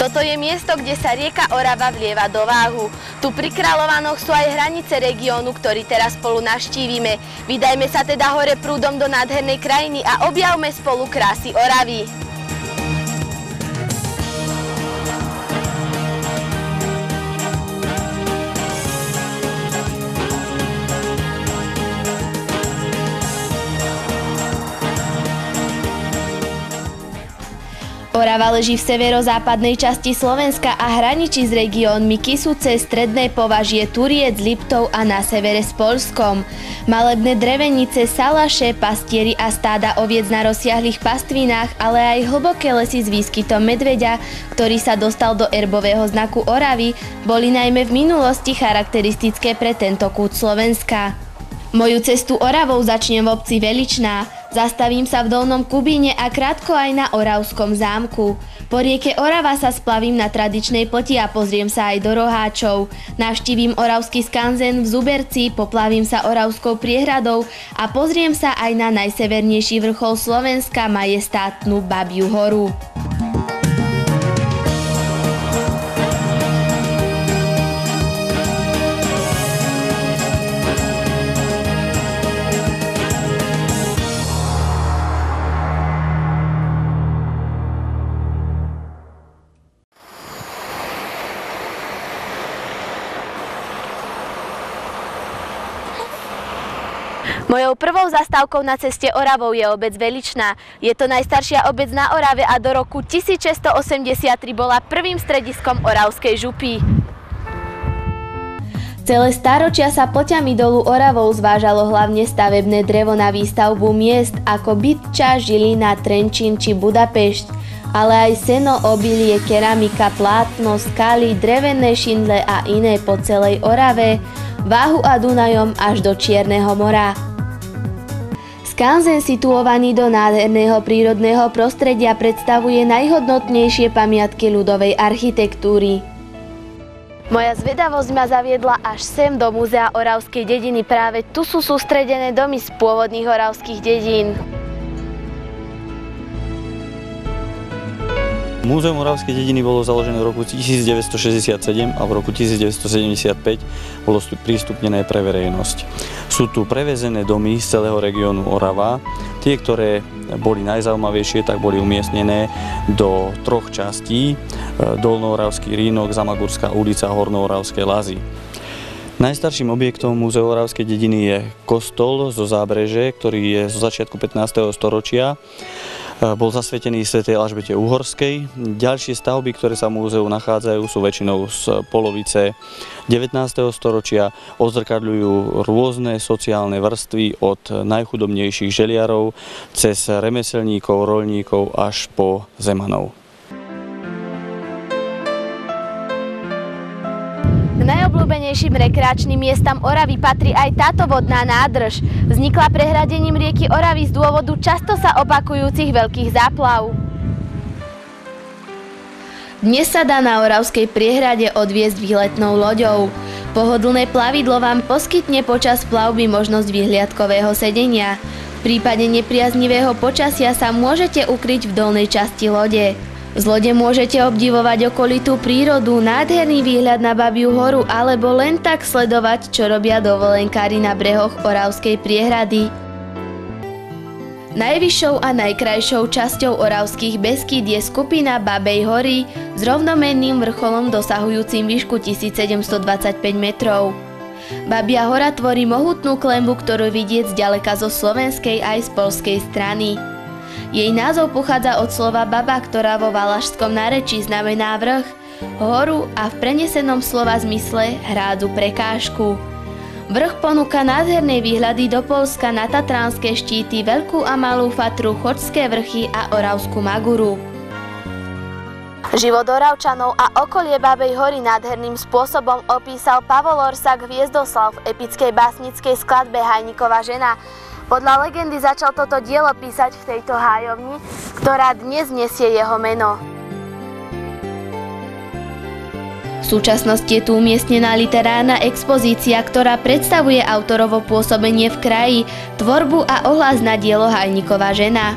Toto je miesto, kde sa rieka Orava vlieva do Váhu. Tu pri Kráľovanoch sú aj hranice regiónu, ktorý teraz spolu navštívime. Vydajme sa teda hore prúdom do nádhernej krajiny a objavme spolu krásy Oravy. Orava leží v severozápadnej časti Slovenska a hraničí s regiónmi Kysuce, Stredné považie, Turiec, Liptov a na severe s Poľskom. Malebné drevenice, salaše, pastieri a stáda oviec na rozsiahlých pastvinách, ale aj hlboké lesy s výskytom medveďa, ktorý sa dostal do erbového znaku Oravy, boli najmä v minulosti charakteristické pre tento kút Slovenska. Moju cestu Oravou začnem v obci Veličná. Zastavím sa v Dolnom Kubíne a krátko aj na Oravskom zámku. Po rieke Orava sa splavím na tradičnej ploti a pozriem sa aj do Roháčov. Navštívim Oravský skanzen v Zuberci, poplavím sa Oravskou priehradou a pozriem sa aj na najsevernejší vrchol Slovenska, majestátnu Babiu horu. Mojou prvou zastávkou na ceste Oravou je obec Veličná. Je to najstaršia obec na Orave a do roku 1683 bola prvým strediskom oravskej župy. Celé stáročia sa poťami dolu Oravou zvážalo hlavne stavebné drevo na výstavbu miest ako Bytča, Žilina, Trenčín či Budapešť, ale aj seno, obilie, keramika, plátno, skaly, drevené šindle a iné po celej Orave, Váhu a Dunajom až do Čierneho mora. Skanzen situovaný do nádherného prírodného prostredia predstavuje najhodnotnejšie pamiatky ľudovej architektúry. Moja zvedavosť ma zaviedla až sem do Múzea oravskej dediny. Práve tu sú sústredené domy z pôvodných oravských dedín. Múzeum oravskej dediny bolo založené v roku 1967 a v roku 1975 bolo prístupnené pre verejnosť. Sú tu prevezené domy z celého regiónu Orava. Tie, ktoré boli najzaujímavejšie, tak boli umiestnené do troch častí: Dolnooravský rínok, Zamagurská ulica, Hornooravské lazy. Najstarším objektom Múzea oravskej dediny je kostol zo Zábreže, ktorý je zo začiatku 15. storočia. Bol zasvetený svätej Alžbete Uhorskej. Ďalšie stavby, ktoré sa v múzeu nachádzajú, sú väčšinou z polovice 19. storočia. Odzrkadľujú rôzne sociálne vrstvy od najchudobnejších želiarov cez remeselníkov, roľníkov až po zemanov. K najobľúbenejším rekreačným miestam Oravy patrí aj táto vodná nádrž. Vznikla prehradením rieky Oravy z dôvodu často sa opakujúcich veľkých záplav. Dnes sa dá na Oravskej priehrade odviesť výletnou loďou. Pohodlné plavidlo vám poskytne počas plavby možnosť vyhliadkového sedenia. V prípade nepriaznivého počasia sa môžete ukryť v dolnej časti lode. Z lode môžete obdivovať okolitú prírodu, nádherný výhľad na Babiu horu alebo len tak sledovať, čo robia dovolenkári na brehoch Oravskej priehrady. Najvyššou a najkrajšou časťou Oravských Beskýd je skupina Babej hory s rovnomenným vrcholom dosahujúcim výšku 1725 metrov. Babia hora tvorí mohutnú klenbu, ktorú vidieť zďaleka zo slovenskej aj z poľskej strany. Jej názov pochádza od slova baba, ktorá vo valašskom nárečí znamená vrch, horu a v prenesenom slova zmysle hrádzu prekážku. Vrch ponúka nádherné výhľady do Poľska na tatranské štíty, Veľkú a Malú Fatru, Chočské vrchy a Oravskú Maguru. Život Oravčanov a okolie Babej hory nádherným spôsobom opísal Pavol Orsak Hviezdoslav v epickej básnickej skladbe Hajníkova žena. Podľa legendy začal toto dielo písať v tejto hájovni, ktorá dnes nesie jeho meno. V súčasnosti je tu umiestnená literárna expozícia, ktorá predstavuje autorovo pôsobenie v kraji, tvorbu a ohlas na dielo Hajníkova žena.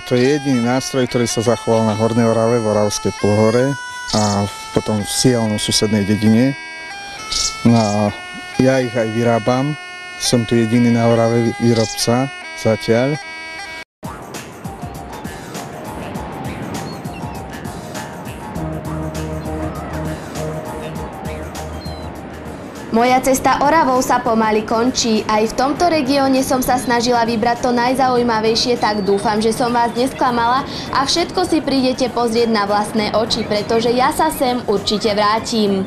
To je jediný nástroj, ktorý sa zachoval na Hornej Orave, v Oravskej Pohore a potom v Sielno, susednej dedine. No a ja ich aj vyrábam. Som tu jediný na Orave výrobca zatiaľ. Moja cesta Oravou sa pomaly končí. Aj v tomto regióne som sa snažila vybrať to najzaujímavejšie, tak dúfam, že som vás nesklamala a všetko si prídete pozrieť na vlastné oči, pretože ja sa sem určite vrátim.